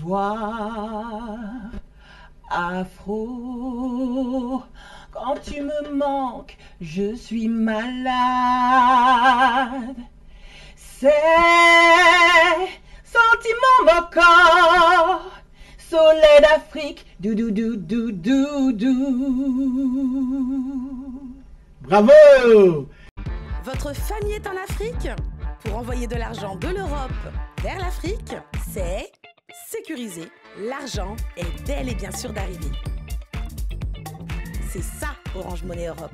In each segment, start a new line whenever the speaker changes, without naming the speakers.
vois, Afro, quand tu me manques, je suis malade. C'est sentiment mon corps, soleil d'Afrique, dou dou dou dou dou dou.
Bravo!
Votre famille est en Afrique? Pour envoyer de l'argent de l'Europe vers l'Afrique, c'est sécurisé. L'argent est bel et bien sûr d'arriver. C'est ça, Orange Money Europe.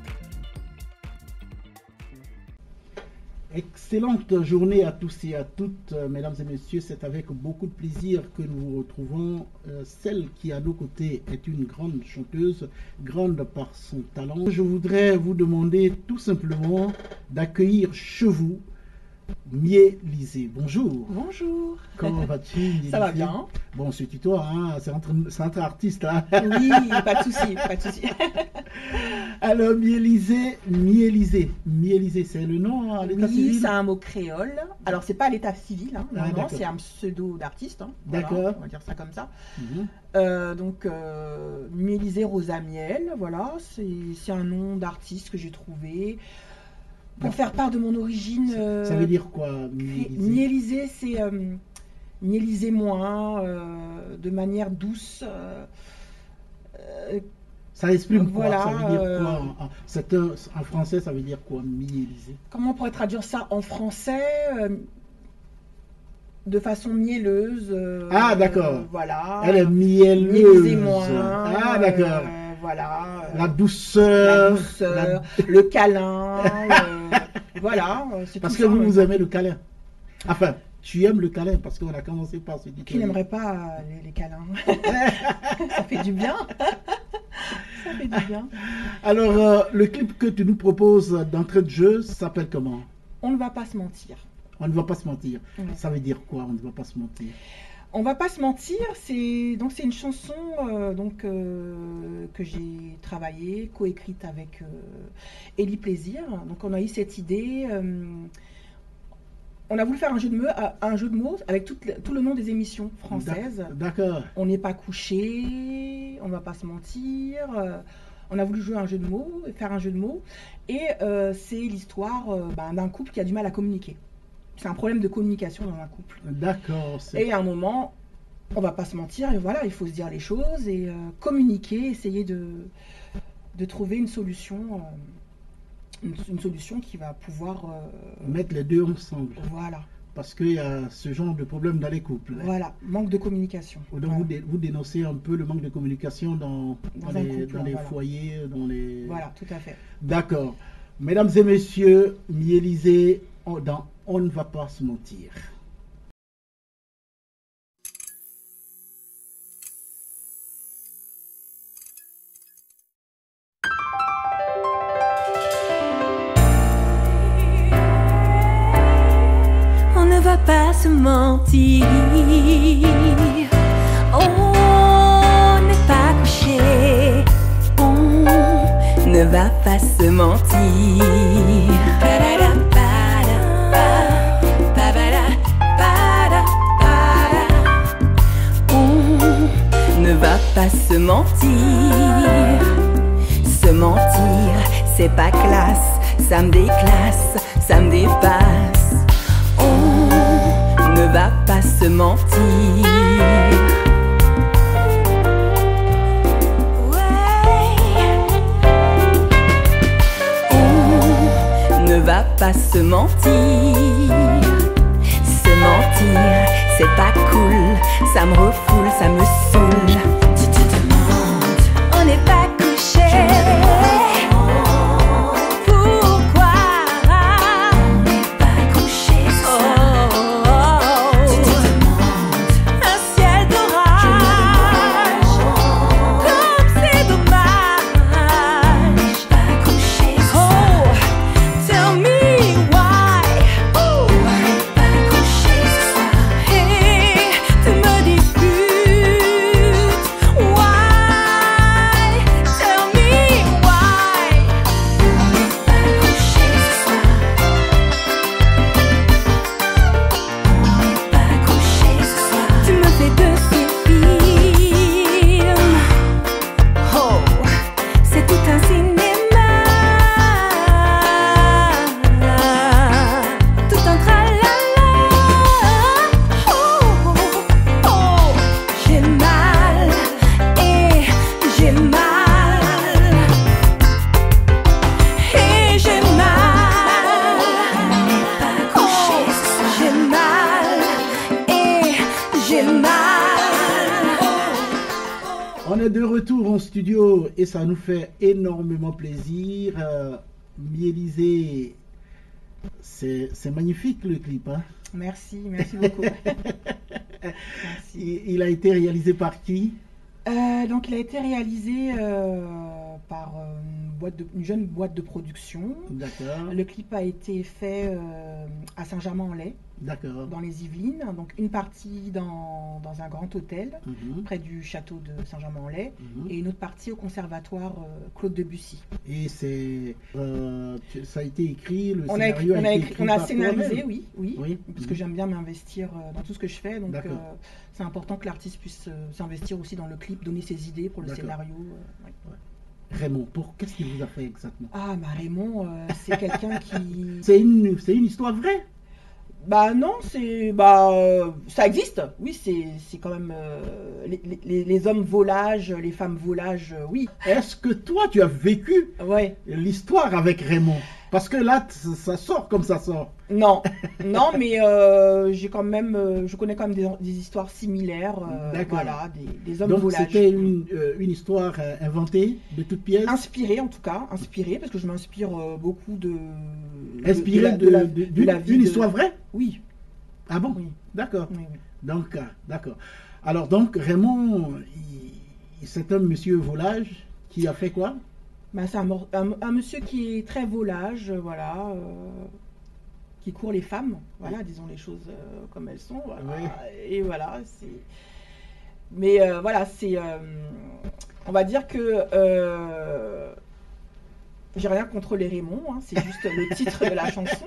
Excellente journée à tous et à toutes, mesdames et messieurs. C'est avec beaucoup de plaisir que nous vous retrouvons. Celle qui est à nos côtés est une grande chanteuse, grande par son talent. Je voudrais vous demander tout simplement d'accueillir chez vous Mielisé. Bonjour.
Bonjour.
Comment vas-tu, Mielisé?
Ça va bien.
Bon, c'est tutoie, hein? C'est entre artistes là.
Oui, pas de souci, pas de souci.
Alors, Mielisé, c'est le nom à l'état civil?
Oui, c'est un mot créole. Alors, c'est pas à l'état civil, hein.
Ah,
Non, c'est un pseudo d'artiste. Hein.
D'accord.
Voilà, on va dire ça comme ça. Donc, Mielisé Rosa Miel, voilà, c'est un nom d'artiste que j'ai trouvé pour faire part de mon origine.
Ça veut dire quoi,
Mielisé, c'est mielisez-moi de manière douce.
Ça exprime quoi?
Voilà,
Ça veut dire quoi en français, ça veut dire quoi, mielisé?
Comment on pourrait traduire ça en français? De façon mielleuse.
Ah, d'accord.
Voilà.
Elle est mielleuse.
Mielisez-moi.
Ah, d'accord.
Voilà.
La douceur.
Le câlin. Voilà.
Parce que vous aimez le câlin. Enfin, tu aimes le câlin parce qu'on a commencé par se dire.
Qui n'aimerait pas les câlins? Ça fait du bien. Ça fait du bien.
Alors, le clip que tu nous proposes d'entrée de jeu s'appelle comment?
On ne va pas se mentir.
On ne va pas se mentir.
Ouais.
Ça veut dire quoi, on ne va pas se mentir?
On va pas se mentir, c'est une chanson que j'ai travaillée, coécrite avec Elie Plaisir. Donc on a eu cette idée, on a voulu faire un jeu de mots avec tout le nom des émissions françaises.
D'accord.
On n'est pas couché, on ne va pas se mentir. On a voulu jouer un jeu de mots, faire un jeu de mots, et c'est l'histoire d'un couple qui a du mal à communiquer. C'est un problème de communication dans un couple.
D'accord.
Et à un moment, on va pas se mentir, et voilà, il faut se dire les choses et communiquer, essayer de trouver une solution, une solution qui va pouvoir
mettre les deux ensemble.
Voilà.
Parce qu'il y a ce genre de problème dans les couples.
Voilà, manque de communication.
Donc
voilà.
vous dénoncez un peu le manque de communication dans les
voilà.
foyers, dans les...
Voilà, tout à fait.
D'accord. Mesdames et messieurs, Mielisé dans On ne va pas se mentir.
On ne va pas se mentir. On n'est pas couché. On ne va pas se mentir. On ne va pas se mentir. Se mentir, c'est pas classe. Ça me déclasse, ça me dépasse. On ne va pas se mentir. On ne va pas se mentir. Se mentir, c'est pas cool. Ça me refoule, ça me saoule. Tu te demandes, on n'est pas couché. j'ai mal.
On est de retour en studio et ça nous fait énormément plaisir. Mielisée, c'est magnifique le clip. Hein?
Merci beaucoup. Merci.
Il a été réalisé par qui?
Donc il a été réalisé par une jeune boîte de production.
D'accord.
Le clip a été fait à Saint-Germain-en-Laye.
D'accord.
Dans les Yvelines, donc une partie dans un grand hôtel près du château de Saint-Germain-en-Laye et une autre partie au conservatoire Claude Debussy.
Et ça a été écrit, le
on
scénario a été écrit
on a
par
scénarisé,
toi-même.
oui, parce que j'aime bien m'investir dans tout ce que je fais, donc c'est important que l'artiste puisse s'investir aussi dans le clip, donner ses idées pour le scénario. Ouais.
Raymond, qu'est-ce qu'il vous a fait exactement?
Ah, Raymond, c'est quelqu'un qui...
C'est une histoire vraie?
Bah non, ça existe. Oui, c'est quand même les hommes volages, les femmes volages, oui.
Est-ce que toi tu as vécu l'histoire avec Raymond? Parce que là, ça sort comme ça sort.
Non, mais j'ai quand même, je connais quand même des histoires similaires. Voilà, des hommes volages.
Donc c'était une histoire inventée de toutes pièces.
Inspirée en tout cas, parce que je m'inspire beaucoup de.
Inspirée d'une histoire vraie?
Oui.
Ah bon?
Oui.
D'accord.
Oui.
Donc d'accord. Alors donc Raymond, c'est un monsieur volage qui a fait quoi?
C'est un monsieur qui est très volage, voilà, qui court les femmes, voilà, disons les choses comme elles sont, voilà, et voilà, mais voilà, on va dire que j'ai rien contre les Raymond, hein, c'est juste le titre de la chanson.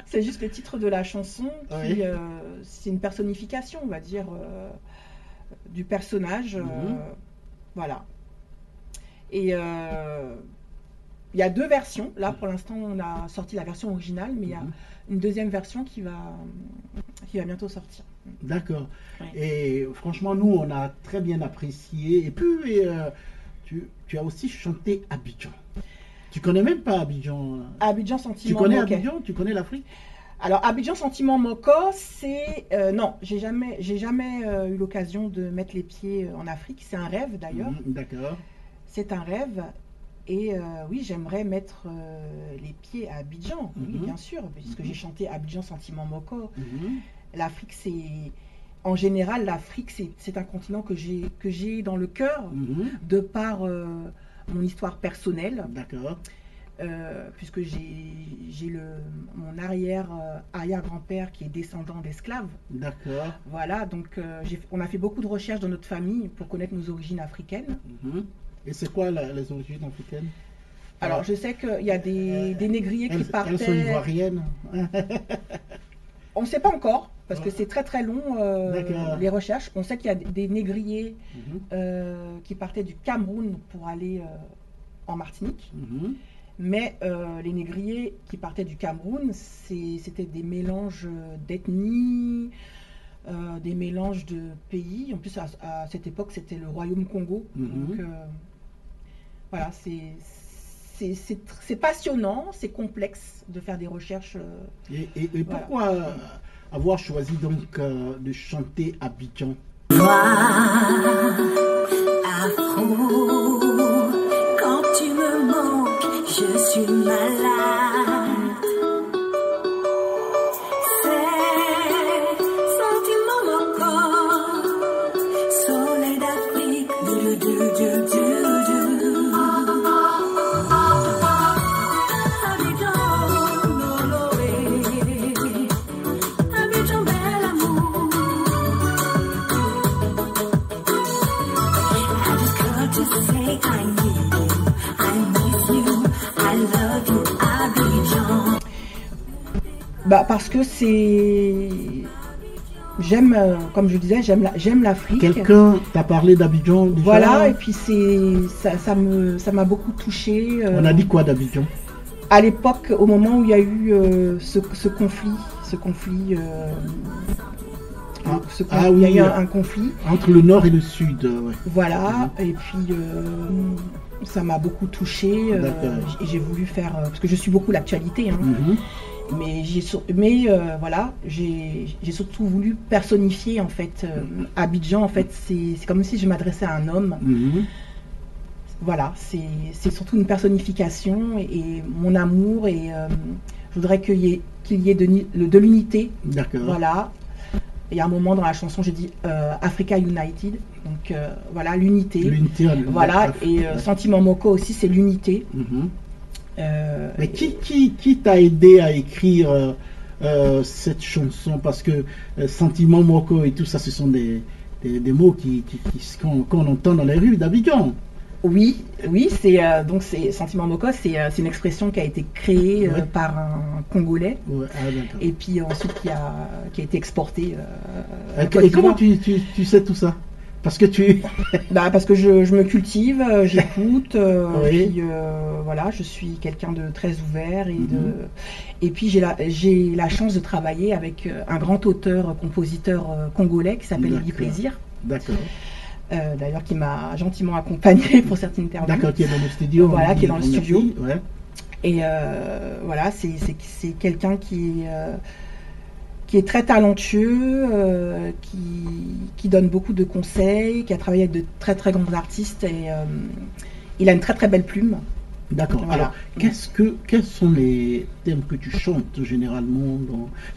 C'est juste le titre de la chanson qui, c'est une personnification, on va dire, du personnage, voilà. Et il y a deux versions. Là, pour l'instant, on a sorti la version originale, mais il y a une deuxième version qui va bientôt sortir.
D'accord. Et franchement, nous, on a très bien apprécié. Et puis, tu as aussi chanté Abidjan. Tu connais même pas Abidjan?
Abidjan Sentiment.
Tu connais Abidjan? Tu connais l'Afrique?
Alors, Abidjan Sentiment Moko, c'est... non, j'ai jamais eu l'occasion de mettre les pieds en Afrique. C'est un rêve, d'ailleurs.
D'accord.
C'est un rêve et oui, j'aimerais mettre les pieds à Abidjan, oui, bien sûr, puisque j'ai chanté Abidjan Sentiment Moko. L'Afrique, c'est... En général, l'Afrique, c'est un continent que j'ai dans le cœur, de par mon histoire personnelle.
D'accord.
Puisque j'ai mon arrière-grand-père qui est descendant d'esclaves.
D'accord.
Voilà, donc on a fait beaucoup de recherches dans notre famille pour connaître nos origines africaines.
Et c'est quoi les origines africaines?
Alors, je sais qu'il y a des négriers qui partaient...
Elles sont ivoiriennes?
On ne sait pas encore, parce que c'est très très long, les recherches. On sait qu'il y a des négriers qui partaient du Cameroun pour aller en Martinique. Mais les négriers qui partaient du Cameroun, c'était des mélanges d'ethnies, des mélanges de pays. En plus, à cette époque, c'était le Royaume Congo. Donc, voilà, c'est passionnant, c'est complexe de faire des recherches.
Et pourquoi avoir choisi donc de chanter Abidjan?
Quand tu me manques, je suis malade. C'est sentiment mon corps, soleil d'Afrique, Abidjan, bel amour. I just got to say I need you, I miss you, I love you, Abidjan.
Parce que j'aime, comme je disais, j'aime l'Afrique.
Quelqu'un t'a parlé d'Abidjan déjà?
Voilà, et puis ça m'a beaucoup touchée.
On a dit quoi d'Abidjan?
À l'époque, au moment où il y a eu ce conflit, il y a eu un conflit
entre le nord et le sud.
Voilà, et puis ça m'a beaucoup touchée. Et j'ai voulu faire, parce que je suis beaucoup l'actualité, voilà, j'ai surtout voulu personnifier en fait Abidjan. En fait, c'est comme si je m'adressais à un homme. Voilà, c'est surtout une personnification et mon amour, et je voudrais qu'il y ait de l'unité.
D'accord.
Voilà. Et à un moment dans la chanson, j'ai dit Africa United. Donc voilà, l'unité.
L'unité.
Voilà, et Sentiment Moko aussi, c'est l'unité.
Mais qui t'a aidé à écrire cette chanson? Parce que Sentiment Moko et tout ça, ce sont des mots qu'on entend dans les rues d'Abidjan.
Oui, c'est donc c'est Sentiment Moko, c'est une expression qui a été créée par un Congolais, et puis ensuite qui a été exportée.
Et comment tu sais tout ça? Parce que
parce que je me cultive, j'écoute, puis voilà, je suis quelqu'un de très ouvert et puis j'ai la chance de travailler avec un grand auteur-compositeur congolais qui s'appelle Elie Plaisir.
D'accord.
D'ailleurs, qui m'a gentiment accompagné pour cette interview.
D'accord, qui est dans le studio.
Voilà, qui est dans le studio.
Ouais.
Et voilà, c'est quelqu'un qui est très talentueux, qui donne beaucoup de conseils, qui a travaillé avec de très très grands artistes, et il a une très très belle plume.
D'accord.
Voilà.
Alors, quels sont les thèmes que tu chantes généralement,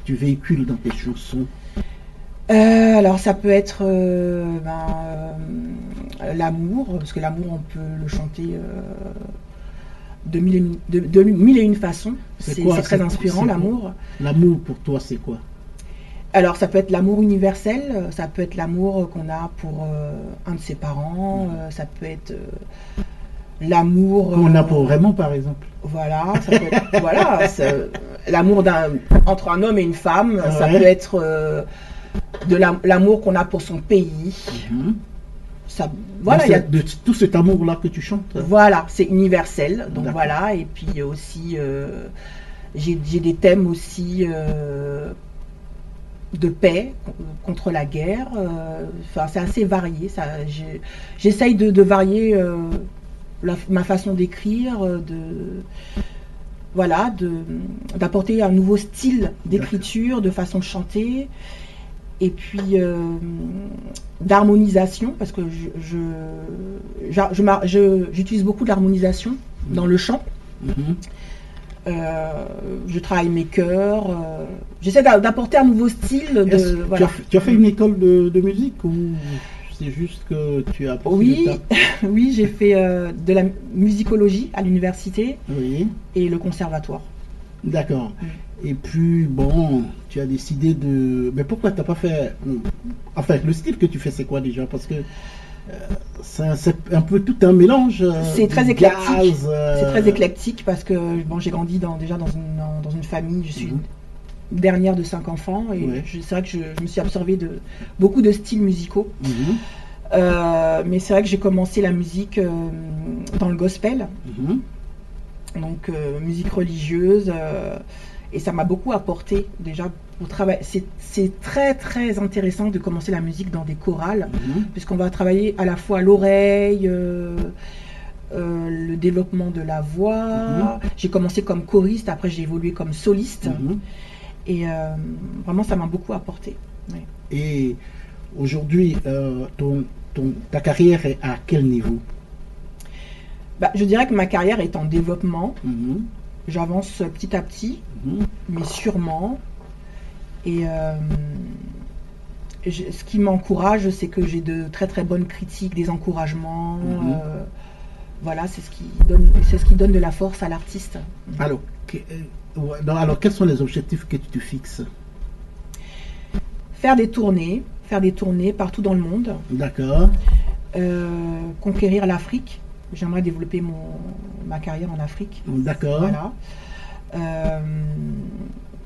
tu véhicules dans tes chansons?
Alors ça peut être l'amour, parce que l'amour on peut le chanter de mille et une façons. C'est très inspirant, l'amour.
L'amour pour toi, c'est quoi?
Alors ça peut être l'amour universel, ça peut être l'amour qu'on a pour un de ses parents, ça peut être l'amour
qu'on a pour Raymond par exemple.
Voilà, ça peut être voilà, l'amour entre un homme et une femme, ça peut être de l'amour qu'on a pour son pays. Ça, voilà, il y a
de tout cet amour-là que tu chantes.
Voilà, c'est universel. Donc voilà, et puis aussi, j'ai des thèmes aussi de paix, contre la guerre. Enfin, c'est assez varié. J'essaye de varier ma façon d'écrire, voilà, d'apporter un nouveau style d'écriture, de façon de chanter. Et puis d'harmonisation, parce que j'utilise beaucoup d'harmonisation dans le chant. Je travaille mes chœurs. J'essaie d'apporter un nouveau style. Voilà.
Tu as fait une école de musique, ou c'est juste que tu as appris?
Oui, j'ai fait de la musicologie à l'université et le conservatoire.
D'accord. Et puis, bon, tu as décidé de... Mais pourquoi tu n'as pas fait... Enfin, le style que tu fais, c'est quoi déjà? Parce que c'est un peu tout un mélange.
C'est très éclectique. C'est très éclectique parce que bon, j'ai grandi déjà dans une famille. Je suis dernière de 5 enfants. Et c'est vrai que je me suis absorbée de beaucoup de styles musicaux. Mais c'est vrai que j'ai commencé la musique dans le gospel. Donc, musique religieuse... et ça m'a beaucoup apporté déjà pour travailler. C'est très très intéressant de commencer la musique dans des chorales, puisqu'on va travailler à la fois l'oreille, le développement de la voix. J'ai commencé comme choriste, après j'ai évolué comme soliste. Et vraiment ça m'a beaucoup apporté.
Et aujourd'hui, ta carrière est à quel niveau?
Je dirais que ma carrière est en développement. J'avance petit à petit, mais sûrement. Et ce qui m'encourage, c'est que j'ai de très très bonnes critiques, des encouragements. Voilà, c'est ce qui donne de la force à l'artiste.
Alors, quels sont les objectifs que tu te fixes?
Faire des tournées partout dans le monde.
D'accord.
Conquérir l'Afrique. J'aimerais développer ma carrière en Afrique.
D'accord.
Voilà.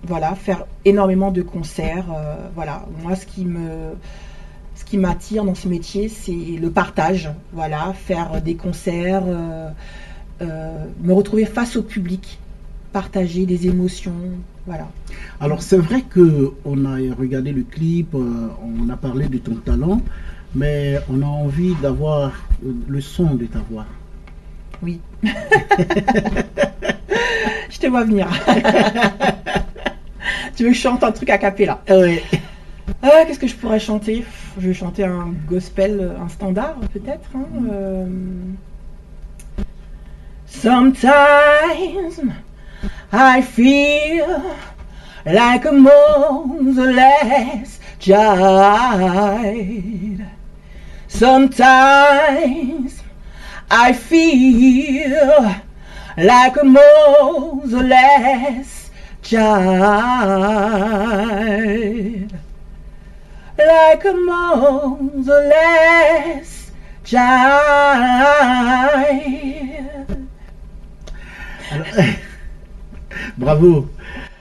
Voilà, faire énormément de concerts. Voilà, moi ce qui m'attire dans ce métier, c'est le partage. Voilà, faire des concerts, me retrouver face au public, partager des émotions. Voilà.
Alors c'est vrai que on a regardé le clip, on a parlé de ton talent, mais on a envie d'avoir le son de ta voix.
Oui. Je te vois venir. Tu veux que je chante un truc a cappella?
Oui.
Qu'est-ce que je pourrais chanter? Je vais chanter un gospel, un standard peut-être. Hein, Sometimes I feel like a motherless child. Sometimes I feel like a motherless child. Like a motherless child.
Alors, bravo,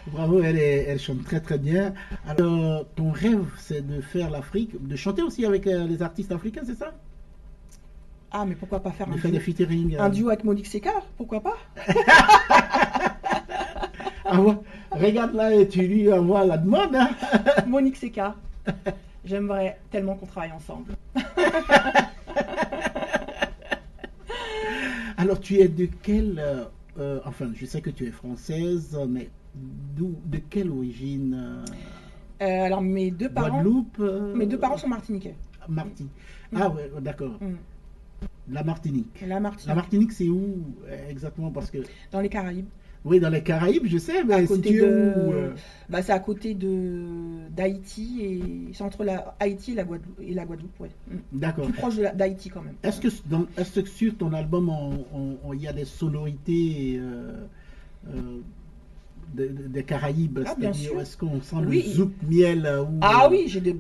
bravo, elle chante très très bien. Alors, ton rêve, c'est de faire l'Afrique, de chanter aussi avec les artistes africains, c'est ça?
Ah, mais pourquoi pas faire
De faire des featuring.
un duo avec Monique Sekar? Pourquoi pas?
Ah ouais, regarde là et tu lui envoies la demande. Hein.
Monique Sekar. J'aimerais tellement qu'on travaille ensemble.
Alors, tu es de quelle... enfin, je sais que tu es française, mais de quelle origine?
Alors, mes deux parents sont martiniquais.
Martinique. Ah ouais, d'accord. La Martinique.
La Martinique.
La Martinique, c'est où exactement? Parce que...
Dans les Caraïbes.
Oui, dans les Caraïbes, je sais, mais
c'est
où
c'est à côté d'Haïti, et c'est entre Haïti et la Guadeloupe, ouais.
D'accord.
Plus proche d'Haïti quand même.
Est-ce que sur ton album, il y a des sonorités des Caraïbes?
Ah, bien sûr.
Est-ce qu'on sent le zouk miel ou,
Ah oui, j'ai de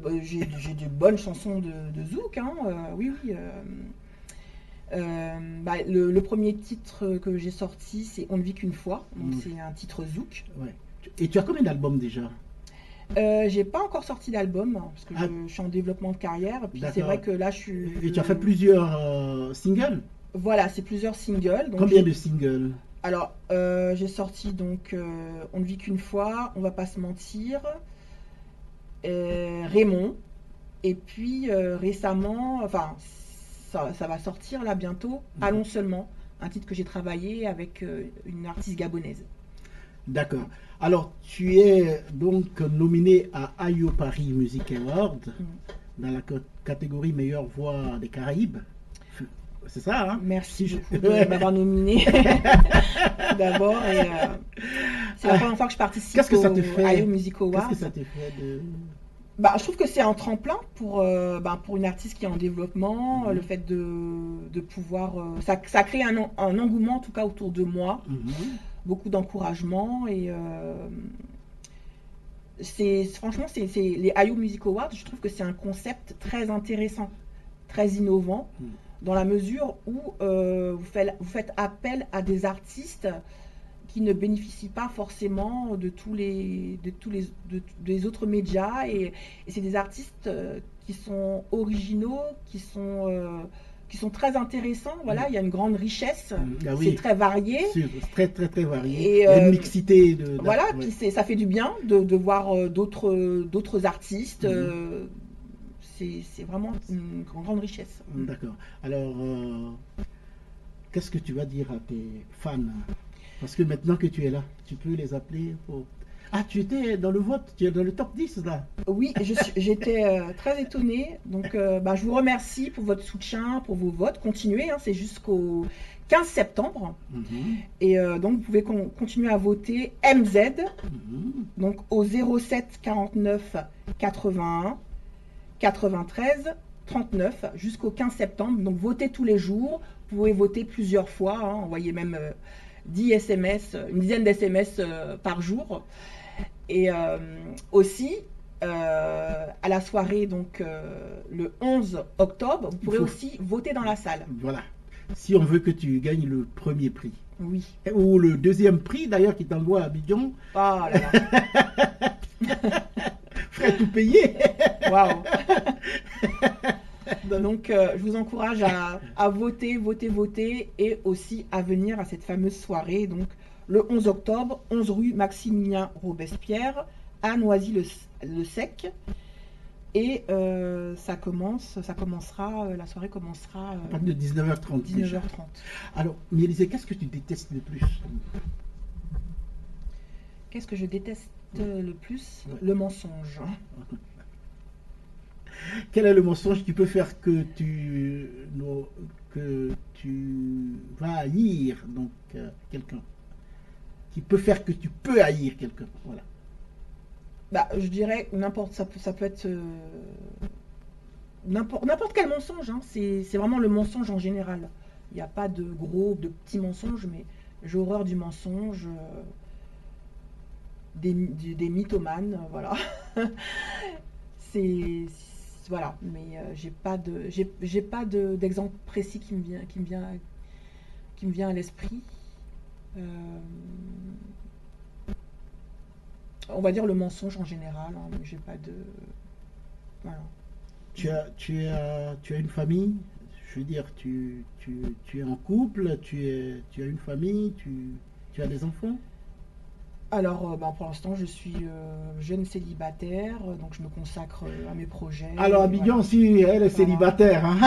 bonnes chansons de zouk, hein, oui, oui. Le premier titre que j'ai sorti, c'est On ne vit qu'une fois, donc c'est un titre zouk.
Ouais. Et tu as combien d'albums déjà?
J'ai pas encore sorti d'album, hein, parce que je suis en développement de carrière, puis c'est vrai que là je suis...
Et tu as fait plusieurs singles?
Voilà, c'est plusieurs singles. Donc
combien de singles?
Alors, j'ai sorti donc On ne vit qu'une fois, On va pas se mentir, Raymond, et puis récemment, enfin... Ça va sortir là bientôt, Allons seulement, un titre que j'ai travaillé avec une artiste gabonaise.
D'accord. Alors, tu es donc nominé à Ayo Paris Music Award dans la catégorie meilleure voix des Caraïbes. C'est ça, hein?
Merci beaucoup de m'avoir nominé d'abord. C'est la première fois que je participe au Ayo Music Award.
Qu'est-ce que ça te fait de...
je trouve que c'est un tremplin pour une artiste qui est en développement, le fait de pouvoir... ça crée un engouement en tout cas autour de moi, beaucoup d'encouragement, et franchement, les Ayo Music Awards, je trouve que c'est un concept très intéressant, très innovant, dans la mesure où vous faites appel à des artistes qui ne bénéficient pas forcément de tous les autres médias, et c'est des artistes qui sont originaux, qui sont très intéressants. Voilà, il y a une grande richesse, c'est très varié,
très très très varié, et, il y a une mixité
voilà, puis ça fait du bien de voir d'autres artistes. C'est vraiment une grande richesse.
D'accord. Alors, qu'est-ce que tu vas dire à tes fans? Parce que maintenant que tu es là, tu peux les appeler pour... Ah, tu étais dans le vote, tu es dans le top 10 là.
Oui, j'étais très étonnée. Donc, je vous remercie pour votre soutien, pour vos votes. Continuez, hein, c'est jusqu'au 15 septembre. Et donc, vous pouvez continuer à voter MZ, donc au 07 49 81 93 39 jusqu'au 15 septembre. Donc, votez tous les jours. Vous pouvez voter plusieurs fois, hein, envoyez même... 10 SMS, une dizaine d'SMS par jour. Et aussi, à la soirée, donc le 11 octobre, vous pourrez aussi voter dans la salle.
Voilà. Si on veut que tu gagnes le premier prix.
Oui.
Ou le deuxième prix, d'ailleurs, qui t'envoie à Abidjan.
Oh là là.
Frais tout payé.
Waouh. Donc, je vous encourage à voter, et aussi à venir à cette fameuse soirée, donc le 11 octobre, 11 rue Maximilien Robespierre, à Noisy-le-Sec. Et la soirée commencera
à partir de 19h30.
19h30.
Alors, Mielise, qu'est-ce que tu détestes le plus?
Qu'est-ce que je déteste Le plus,
Ouais.
le mensonge.
Quel est le mensonge qui peut faire que tu vas haïr donc quelqu'un? Qui peut faire que tu peux haïr quelqu'un? Voilà.
Bah, je dirais n'importe, ça peut être n'importe quel mensonge, hein. C'est vraiment le mensonge en général. Il n'y a pas de gros, de petits mensonges, mais j'ai horreur du mensonge, des mythomanes, voilà. c'est voilà, mais j'ai pas d'exemple précis qui me vient à l'esprit. On va dire le mensonge en général, hein, mais j'ai pas de voilà.
Tu as une famille? Je veux dire, tu es en couple, tu as une famille, tu as des enfants?
Alors, ben, pour l'instant, je suis jeune célibataire, donc je me consacre à mes projets.
Alors, Abidjan,
Voilà.
si elle est célibataire, hein.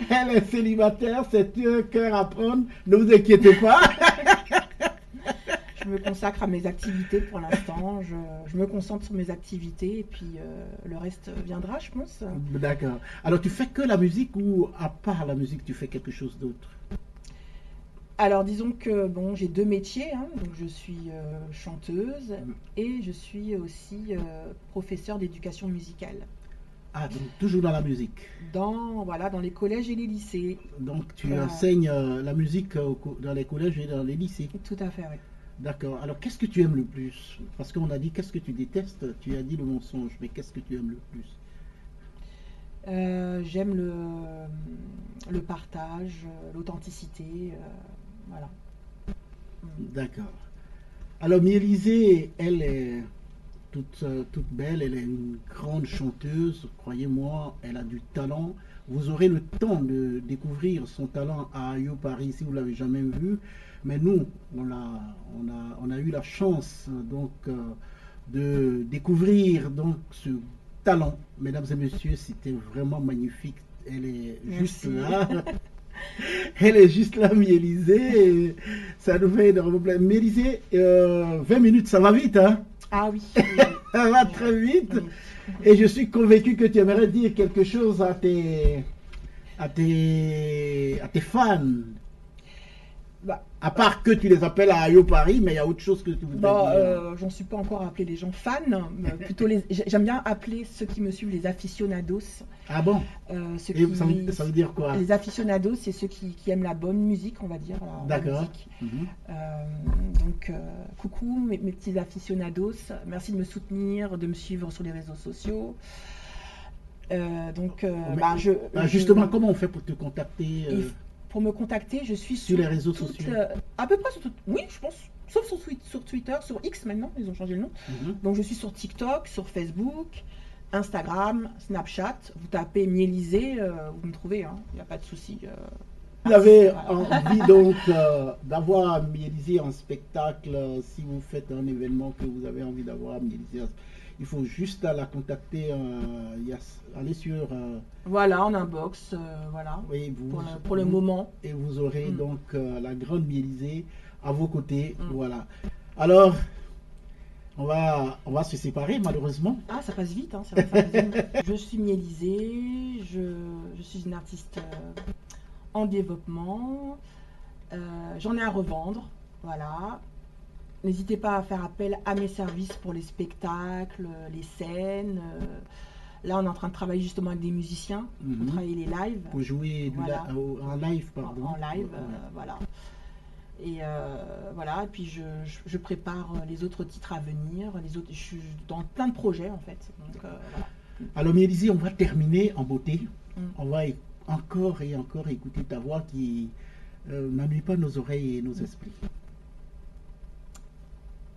Elle est célibataire, c'est un cœur à prendre, ne vous inquiétez pas.
Je me consacre à mes activités pour l'instant. Je me concentre sur mes activités et puis le reste viendra, je pense.
D'accord. Alors, tu fais que la musique ou à part la musique, tu fais quelque chose d'autre?
Alors, disons que bon, j'ai deux métiers, hein. Donc je suis chanteuse et je suis aussi professeure d'éducation musicale
Ah, donc toujours dans la musique.
dans les collèges et les lycées.
Donc, tu
Voilà.
enseignes la musique dans les collèges et dans les lycées.
Tout à fait, oui.
D'accord. Alors, qu'est-ce que tu aimes le plus? Parce qu'on a dit qu'est-ce que tu détestes, tu as dit le mensonge, mais qu'est-ce que tu aimes le plus?
J'aime le partage, l'authenticité, voilà.
D'accord. Alors, Mielisée, elle est toute belle, elle est une grande chanteuse, croyez-moi, elle a du talent. Vous aurez le temps de découvrir son talent à Ayo Paris si vous ne l'avez jamais vu. Mais nous, on a eu la chance donc de découvrir donc ce talent. Mesdames et messieurs, c'était vraiment magnifique. Elle est juste là. Elle est juste là, Mielisée. Ça nous fait énormément plaisir. Mielisée, 20 minutes, ça va vite, hein?
Ah oui.
Ça va très vite. Et je suis convaincu que tu aimerais dire quelque chose à tes fans.
Bah,
À part que tu les appelles à Ayo Paris, mais il y a autre chose que tu voudrais dire.
j'en suis pas encore appelé les gens fans, mais plutôt j'aime bien appeler ceux qui me suivent les aficionados.
Ah bon?
Ceux
Et
qui-
ça veut dire quoi?
Les aficionados, c'est ceux qui aiment la bonne musique, on va dire. La
D'accord.
musique.
Mhm.
Donc, coucou mes petits aficionados, merci de me soutenir, de me suivre sur les réseaux sociaux.
Mais, justement, comment on fait pour te contacter
Pour me contacter, je suis
sur les réseaux
toutes,
sociaux?
à peu près sur toutes, oui, je pense, sauf sur Twitter, sur X maintenant, ils ont changé le nom.
Mhm.
Donc je suis sur TikTok, sur Facebook, Instagram, Snapchat. Vous tapez Mielisée, vous me trouvez, hein, il n'y a pas de souci.
Vous avez
Voilà.
envie donc d'avoir Mielisée en spectacle, si vous faites un événement que vous avez envie d'avoir Mielisée, il faut juste la contacter, aller sur...
Voilà, en inbox, voilà,
oui,
pour le moment.
Et vous aurez
Mm.
donc la grande Mielisée à vos côtés.
Mm.
Voilà. Alors, on va se séparer malheureusement.
Ah, ça passe vite, hein, ça passe vite. Je suis Mielisée, je suis une artiste en développement. J'en ai à revendre, voilà. N'hésitez pas à faire appel à mes services pour les spectacles, les scènes. Là, on est en train de travailler justement avec des musiciens pour
Mhm.
travailler les lives.
Pour jouer
Voilà.
en live, pardon.
En live,
Voilà.
voilà. Et voilà, et puis je prépare les autres titres à venir. Je suis dans plein de projets en fait. Donc, voilà.
Alors Mielisée, on va terminer en beauté.
Mm.
On va encore et encore écouter ta voix qui n'ennuie pas nos oreilles et nos esprits.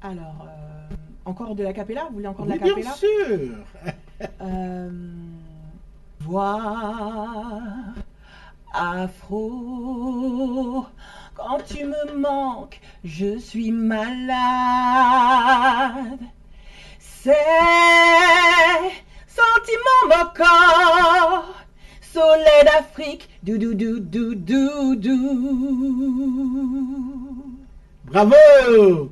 Alors, encore de la capella? Vous voulez encore de la
Oui, bien
capella?
sûr.
Voir afro, quand tu me manques, je suis malade. C'est sentiment mon corps, soleil d'Afrique, dou dou dou dou dou dou.
Bravo!